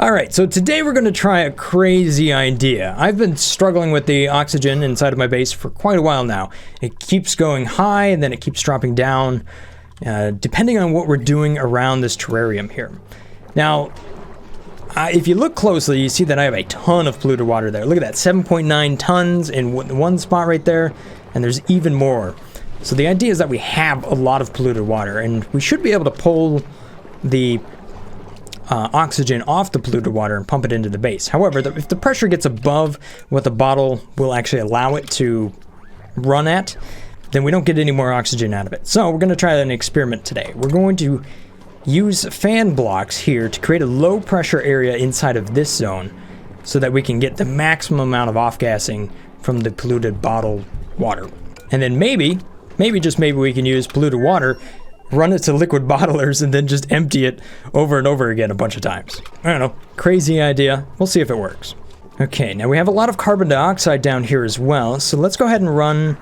All right, so today we're going to try a crazy idea. I've been struggling with the oxygen inside of my base for quite a while now. It keeps going high and then it keeps dropping down, depending on what we're doing around this terrarium here. Now, if you look closely, you see that I have a ton of polluted water there. Look at that, 7.9 tons in one spot right there, and there's even more. So the idea is that we have a lot of polluted water, and we should be able to pull the oxygen off the polluted water and pump it into the base. However, if the pressure gets above what the bottle will actually allow it to run at, then we don't get any more oxygen out of it. So we're going to try an experiment today. We're going to use fan blocks here to create a low pressure area inside of this zone so that we can get the maximum amount of off-gassing from the polluted bottled water. And then maybe just maybe we can use polluted water, run it to liquid bottlers, and then just empty it over and over again a bunch of times. I don't know, crazy idea. We'll see if it works. Okay, now we have a lot of carbon dioxide down here as well, so let's go ahead and run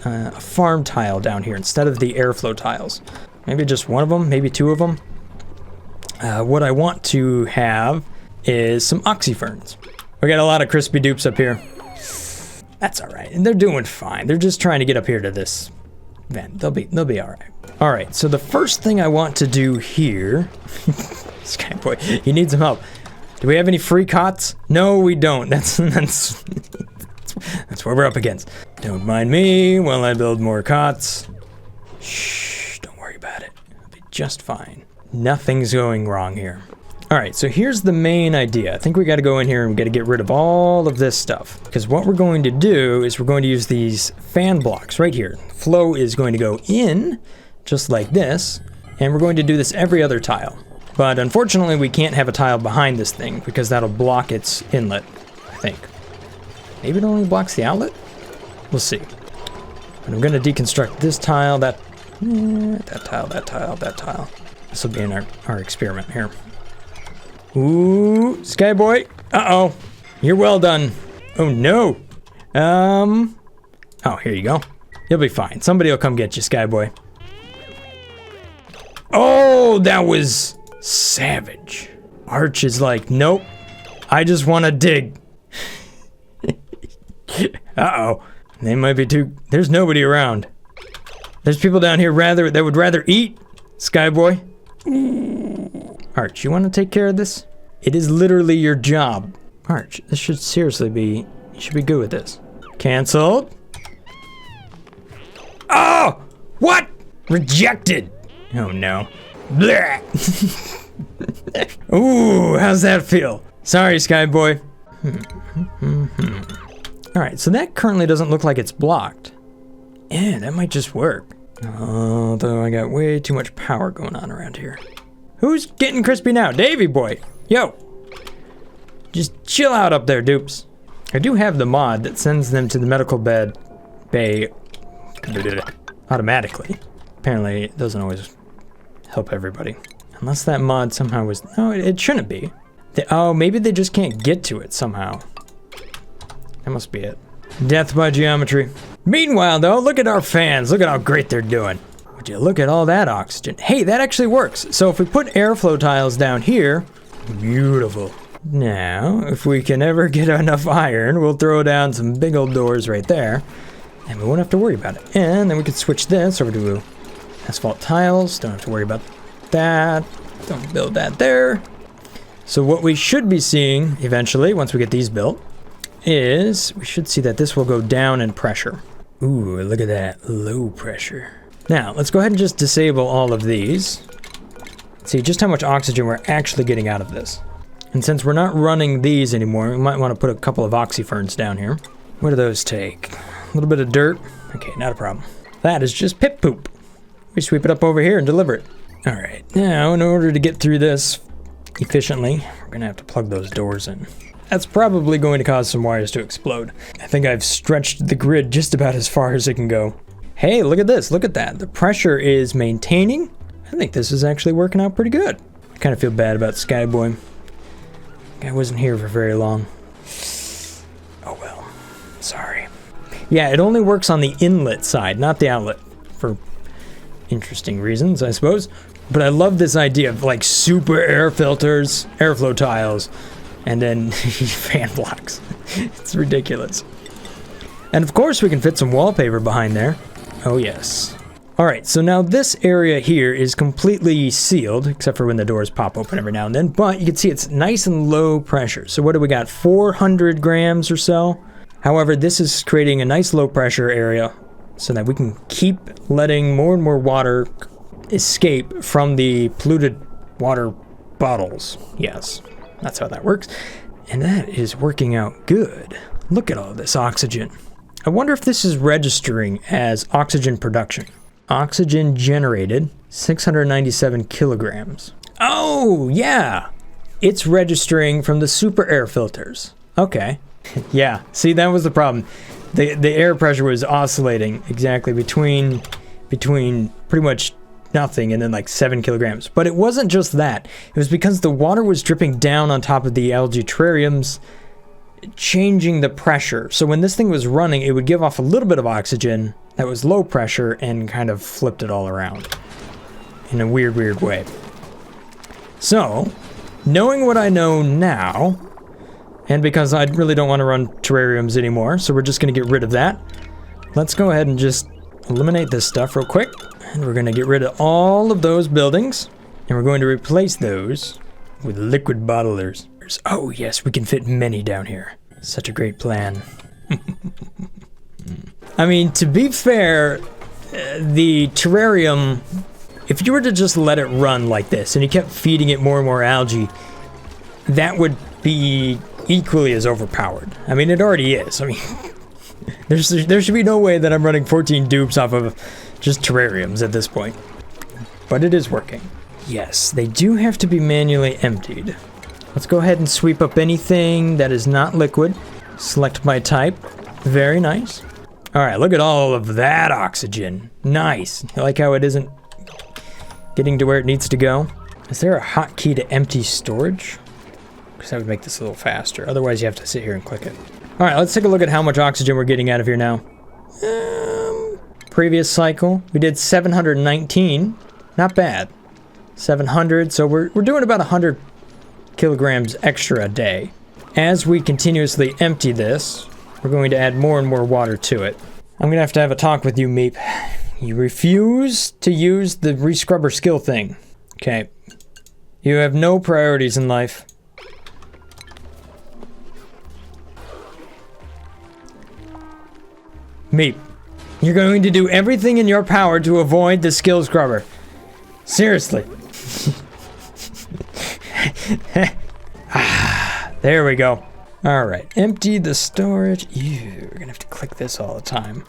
a farm tile down here instead of the airflow tiles. Maybe just one of them, maybe two of them. What I want to have is some oxyferns. We got a lot of crispy dupes up here. That's all right, and they're doing fine. They're just trying to get up here to this vent. They'll be all right. All right, so the first thing I want to do here, Skyboy, you need some help. Do we have any free cots? No, we don't. That's what we're up against. Don't mind me while I build more cots. Shh, don't worry about it. It'll be just fine. Nothing's going wrong here. All right, so here's the main idea. I think we got to go in here and we got to get rid of all of this stuff, because what we're going to do is we're going to use these fan blocks right here. Flow is going to go in just like this, and we're going to do this every other tile. But unfortunately, we can't have a tile behind this thing because that'll block its inlet, I think. Maybe it only blocks the outlet? We'll see. But I'm going to deconstruct this tile, that tile, that tile, that tile. This will be in our experiment here. Ooh, Skyboy. Uh-oh. You're well done. Oh, no. Oh, here you go. You'll be fine. Somebody will come get you, Skyboy. Oh, that was savage. Arch is like, nope. I just want to dig. Uh-oh. They might be too... There's nobody around. There's people down here that would rather eat, Skyboy. Arch, you want to take care of this? It is literally your job. Arch, this should seriously be... You should be good with this. Canceled. Oh! What? Rejected. Oh no. Blech. Ooh, how's that feel? Sorry, Skyboy. Alright, so that currently doesn't look like it's blocked. Yeah, that might just work. Although I got way too much power going on around here. Who's getting crispy now? Davey boy. Yo. Just chill out up there, dupes. I do have the mod that sends them to the medical bay automatically. Apparently, it doesn't always help everybody. Unless that mod somehow was... No, it shouldn't be. Oh, maybe they just can't get to it somehow. That must be it. Death by geometry. Meanwhile, though, look at our fans. Look at how great they're doing. Would you look at all that oxygen? Hey, that actually works. So if we put airflow tiles down here... Beautiful. Now, if we can ever get enough iron, we'll throw down some big old doors right there. And we won't have to worry about it. And then we could switch this over to asphalt tiles. Don't have to worry about that. Don't build that there. So what we should be seeing eventually, once we get these built, is we should see that this will go down in pressure. Ooh, look at that. Low pressure. Now, let's go ahead and just disable all of these. See just how much oxygen we're actually getting out of this. And since we're not running these anymore, we might want to put a couple of oxyferns down here. What do those take? A little bit of dirt. Okay, not a problem. That is just pip poop. We sweep it up over here and deliver it. All right, now in order to get through this efficiently, we're gonna have to plug those doors in. That's probably going to cause some wires to explode. I think I've stretched the grid just about as far as it can go. Hey, look at this, look at that. The pressure is maintaining. I think this is actually working out pretty good. I kind of feel bad about Skyboy. Guy wasn't here for very long. Oh well, sorry. Yeah, it only works on the inlet side, not the outlet, for interesting reasons, I suppose. But I love this idea of like super air filters, airflow tiles, and then fan blocks. It's ridiculous. And of course we can fit some wallpaper behind there. Oh yes. Alright, so now this area here is completely sealed, except for when the doors pop open every now and then, but you can see it's nice and low pressure. So what do we got, 400 grams or so? However, this is creating a nice low pressure area so that we can keep letting more and more water escape from the polluted water bottles. Yes, that's how that works. And that is working out good. Look at all this oxygen. I wonder if this is registering as oxygen production. Oxygen generated, 697 kilograms. Oh, yeah. It's registering from the super air filters. Okay. Yeah, see, that was the problem. The air pressure was oscillating exactly between pretty much nothing and then like 7 kilograms. But it wasn't just that. It was because the water was dripping down on top of the algae terrariums, changing the pressure. So when this thing was running, it would give off a little bit of oxygen that was low pressure and kind of flipped it all around in a weird way. So, knowing what I know now, and because I really don't want to run terrariums anymore, so we're just going to get rid of that. Let's go ahead and just eliminate this stuff real quick. And we're going to get rid of all of those buildings. And we're going to replace those with liquid bottlers. Oh yes, we can fit many down here. Such a great plan. I mean, to be fair, the terrarium, if you were to just let it run like this and you kept feeding it more and more algae, that would be equally as overpowered. I mean, it already is. I mean, there should be no way that I'm running 14 dupes off of just terrariums at this point. But it is working. Yes, they do have to be manually emptied. Let's go ahead and sweep up anything that is not liquid. Select my type. Very nice. Alright, look at all of that oxygen. Nice. I like how it isn't getting to where it needs to go. Is there a hotkey to empty storage? Because that would make this a little faster. Otherwise, you have to sit here and click it. Alright, let's take a look at how much oxygen we're getting out of here now. Previous cycle, we did 719. Not bad. 700, so we're doing about 100 kilograms extra a day. As we continuously empty this, we're going to add more and more water to it. I'm going to have a talk with you, Meep. You refuse to use the rescrubber skill thing. Okay. You have no priorities in life. Meep, you're going to do everything in your power to avoid the skill scrubber. Seriously. There we go. Alright, empty the storage. Ew, we're gonna have to click this all the time.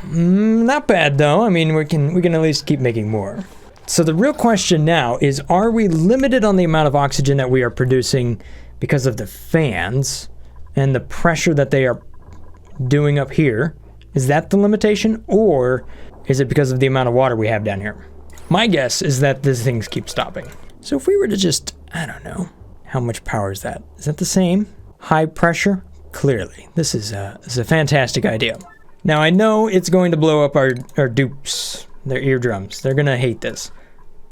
Not bad though. I mean, we can at least keep making more. So the real question now is, are we limited on the amount of oxygen that we are producing because of the fans and the pressure that they are doing up here? Is that the limitation, or is it because of the amount of water we have down here? My guess is that these things keep stopping. So if we were to just, I don't know, how much power is that? Is that the same? High pressure? Clearly. This is a fantastic idea. Now I know it's going to blow up our dupes, their eardrums. They're gonna hate this.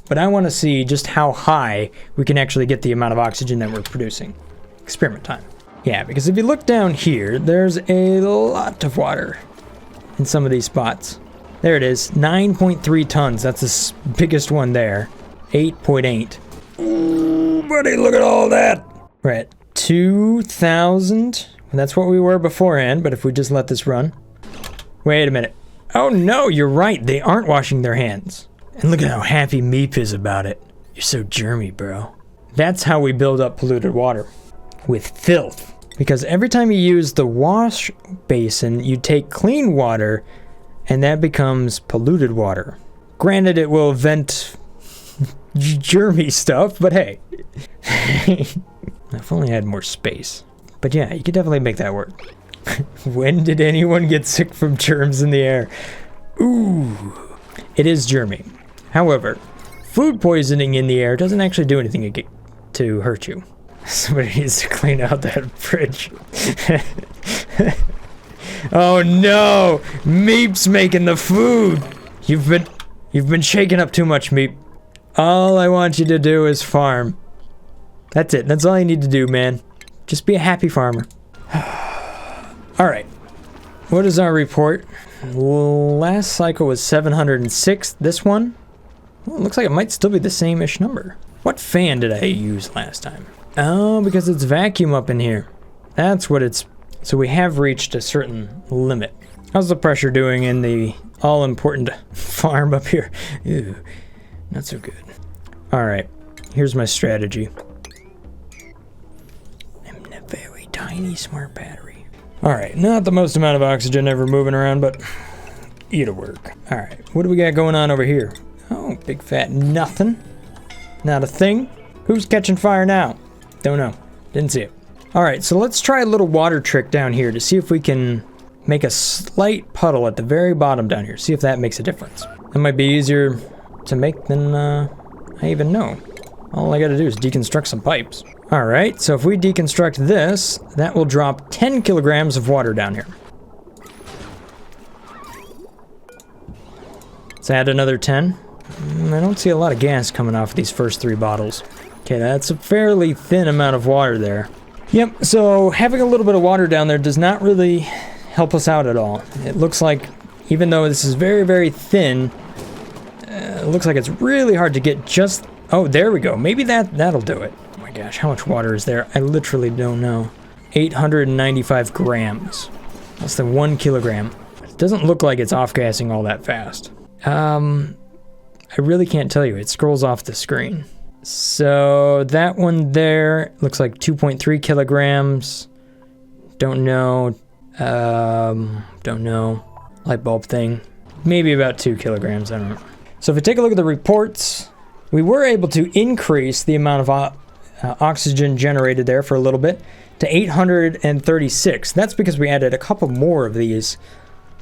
But I want to see just how high we can actually get the amount of oxygen that we're producing. Experiment time. Yeah, because if you look down here, there's a lot of water in some of these spots. There it is, 9.3 tons. That's the biggest one there. 8.8. Ooh, buddy, look at all that. We're at 2,000. That's what we were beforehand, but if we just let this run. Wait a minute. Oh no, you're right. They aren't washing their hands. And look at how happy Meep is about it. You're so germy, bro. That's how we build up polluted water. With filth. Because every time you use the wash basin, you take clean water, and that becomes polluted water. Granted, it will vent germy stuff, but hey. If only I had more space. But yeah, you could definitely make that work. When did anyone get sick from germs in the air? Ooh. It is germy. However, food poisoning in the air doesn't actually do anything to hurt you. Somebody needs to clean out that fridge. Oh no! Meep's making the food! You've been shaking up too much, Meep. All I want you to do is farm. That's it. That's all you need to do, man. Just be a happy farmer. All right. What is our report? Last cycle was 706. This one? Well, it looks like it might still be the same-ish number. What fan did I use last time? Oh, because it's vacuum up in here. That's what it's... So we have reached a certain limit. How's the pressure doing in the all-important farm up here? Ew, not so good. All right, here's my strategy. I'm a very tiny smart battery. All right, not the most amount of oxygen ever moving around, but it'll work. All right, what do we got going on over here? Oh, big fat nothing. Not a thing. Who's catching fire now? Don't know. Didn't see it. All right, so let's try a little water trick down here to see if we can make a slight puddle at the very bottom down here. See if that makes a difference. That might be easier to make than I even know. All I gotta do is deconstruct some pipes. All right, so if we deconstruct this, that will drop 10 kilograms of water down here. Let's add another 10. I don't see a lot of gas coming off these first 3 bottles. Okay, that's a fairly thin amount of water there. Yep, so having a little bit of water down there does not really help us out at all. It looks like, even though this is very, very thin, it looks like it's really hard to get just... Oh, there we go. Maybe that'll do it. Oh my gosh, how much water is there? I literally don't know. 895 grams. Less than 1 kilogram. It doesn't look like it's off-gassing all that fast. I really can't tell you. It scrolls off the screen. So that one there looks like 2.3 kilograms. Don't know. Don't know. Light bulb thing. Maybe about 2 kilograms. I don't know. So if we take a look at the reports, we were able to increase the amount of oxygen generated there for a little bit to 836. That's because we added a couple more of these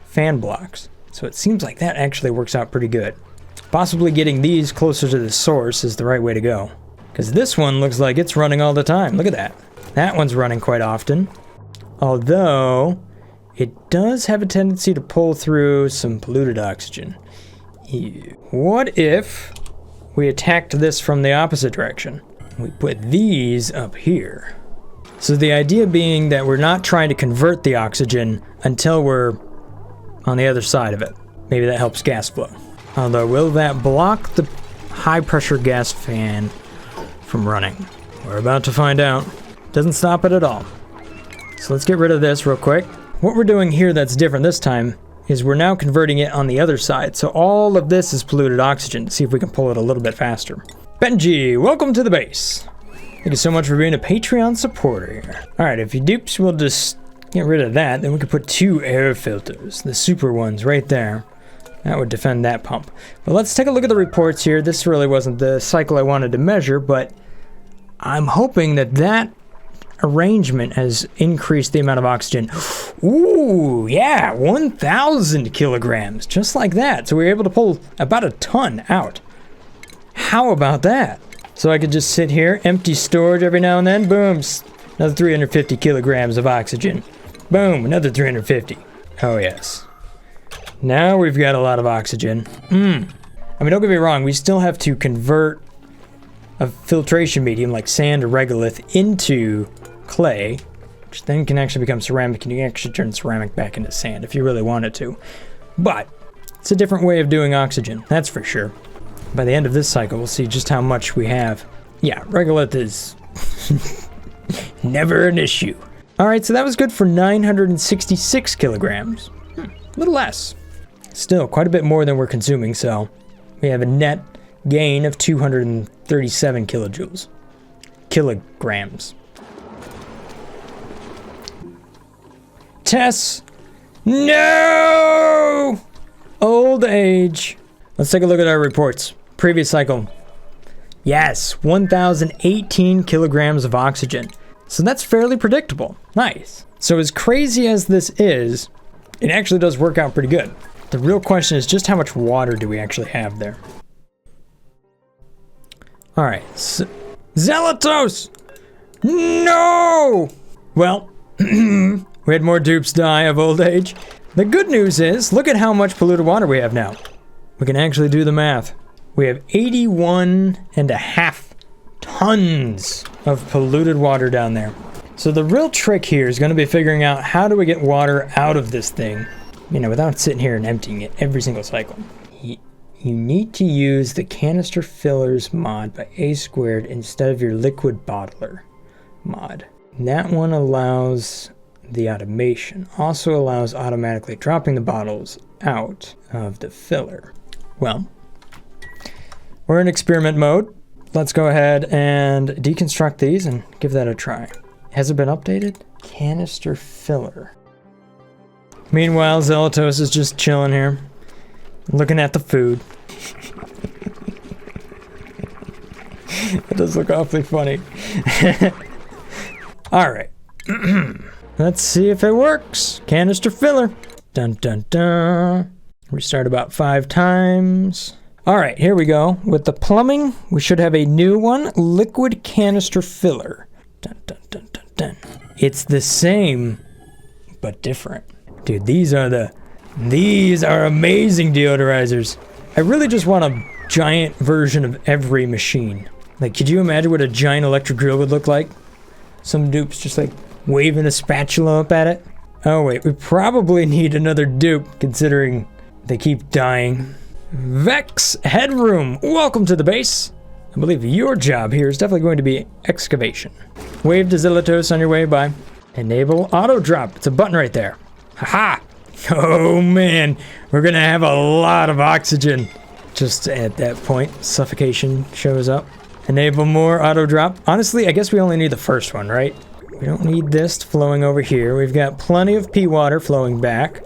fan blocks. So it seems like that actually works out pretty good. Possibly getting these closer to the source is the right way to go. Because this one looks like it's running all the time. Look at that. That one's running quite often. Although, it does have a tendency to pull through some polluted oxygen. Ew. What if we attacked this from the opposite direction? We put these up here. So the idea being that we're not trying to convert the oxygen until we're on the other side of it. Maybe that helps gas flow. Although, will that block the high-pressure gas fan from running? We're about to find out. Doesn't stop it at all. So let's get rid of this real quick. What we're doing here that's different this time is we're now converting it on the other side. So all of this is polluted oxygen. See if we can pull it a little bit faster. Benji, welcome to the base. Thank you so much for being a Patreon supporter here. All right, if you dupes, we'll just get rid of that. Then we could put 2 air filters, the super ones right there. That would defend that pump. But let's take a look at the reports here. This really wasn't the cycle I wanted to measure, but I'm hoping that that arrangement has increased the amount of oxygen. Ooh, yeah, 1,000 kilograms, just like that. So we were able to pull about a ton out. How about that? So I could just sit here, empty storage every now and then, boom, another 350 kilograms of oxygen. Boom, another 350. Oh yes. Now we've got a lot of oxygen. I mean, don't get me wrong, we still have to convert a filtration medium like sand or regolith into clay, which then can actually become ceramic, and you can actually turn ceramic back into sand if you really wanted to. But it's a different way of doing oxygen, that's for sure. By the end of this cycle, we'll see just how much we have. Yeah, regolith is never an issue. All right, so that was good for 966 kilograms. A little less. Still quite a bit more than we're consuming, so we have a net gain of 237 kilograms. Tess! No! Old age. Let's take a look at our reports. Previous cycle. Yes, 1,018 kilograms of oxygen. So that's fairly predictable. Nice. So as crazy as this is, it actually does work out pretty good. The real question is just how much water do we actually have there? All right, so, Zelatos! No! Well, we had more dupes die of old age. The good news is, look at how much polluted water we have now. We can actually do the math. We have 81.5 tons of polluted water down there. So the real trick here is going to be figuring out how do we get water out of this thing, you know, without sitting here and emptying it every single cycle. You need to use the canister fillers mod by A Squared instead of your liquid bottler mod. That one allows the automation, also allows automatically dropping the bottles out of the filler. Well, we're in experiment mode. Let's go ahead and deconstruct these and give that a try. Has it been updated? Canister filler. Meanwhile, Zelatos is just chilling here, looking at the food. It does look awfully funny. All right. Let's see if it works. Canister filler. Dun dun dun. Restart about 5 times. All right, here we go. With the plumbing, we should have a new one. Liquid canister filler. Dun dun dun dun dun. It's the same, but different. Dude, these are amazing deodorizers. I really just want a giant version of every machine. Like, could you imagine what a giant electric grill would look like? Some dupe's just like waving a spatula up at it. Oh wait, we probably need another dupe considering they keep dying. Vex Headroom, welcome to the base. I believe your job here is definitely going to be excavation. Wave to Zelatos on your way by. Enable auto drop. It's a button right there. Haha! Oh man, we're gonna have a lot of oxygen. Just at that point, suffocation shows up. Enable more auto drop. Honestly, I guess we only need the first one, right? We don't need this flowing over here. We've got plenty of pea water flowing back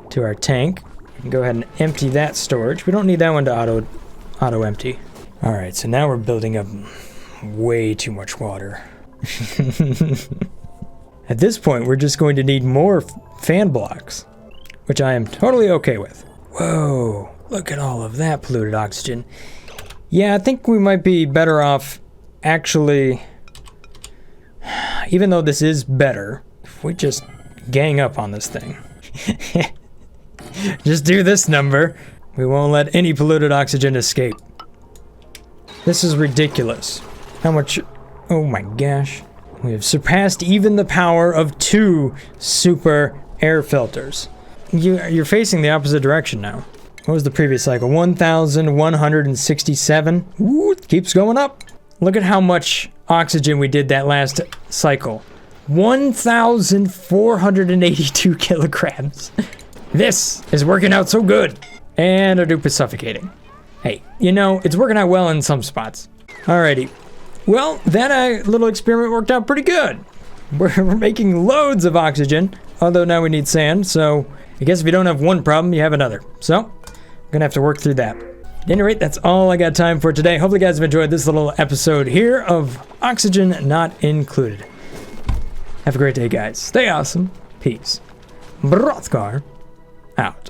to our tank. Go ahead and empty that storage. We don't need that one to auto empty. All right, so now we're building up way too much water. At this point, we're just going to need more fan blocks, which I am totally okay with. Whoa, look at all of that polluted oxygen. Yeah, I think we might be better off actually, even though this is better, if we just gang up on this thing. Just do this number. We won't let any polluted oxygen escape. This is ridiculous. How much? Oh my gosh. We have surpassed even the power of 2 super air filters. You're facing the opposite direction now. What was the previous cycle? 1,167. Ooh, it keeps going up. Look at how much oxygen we did that last cycle. 1,482 kilograms. This is working out so good. And our dupe is suffocating. Hey, you know, it's working out well in some spots. Alrighty. Well, that little experiment worked out pretty good. We're making loads of oxygen, although now we need sand, so I guess if you don't have one problem, you have another. So, I'm gonna have to work through that. At any rate, that's all I got time for today. Hopefully you guys have enjoyed this little episode here of Oxygen Not Included. Have a great day, guys. Stay awesome. Peace. Brothgar out.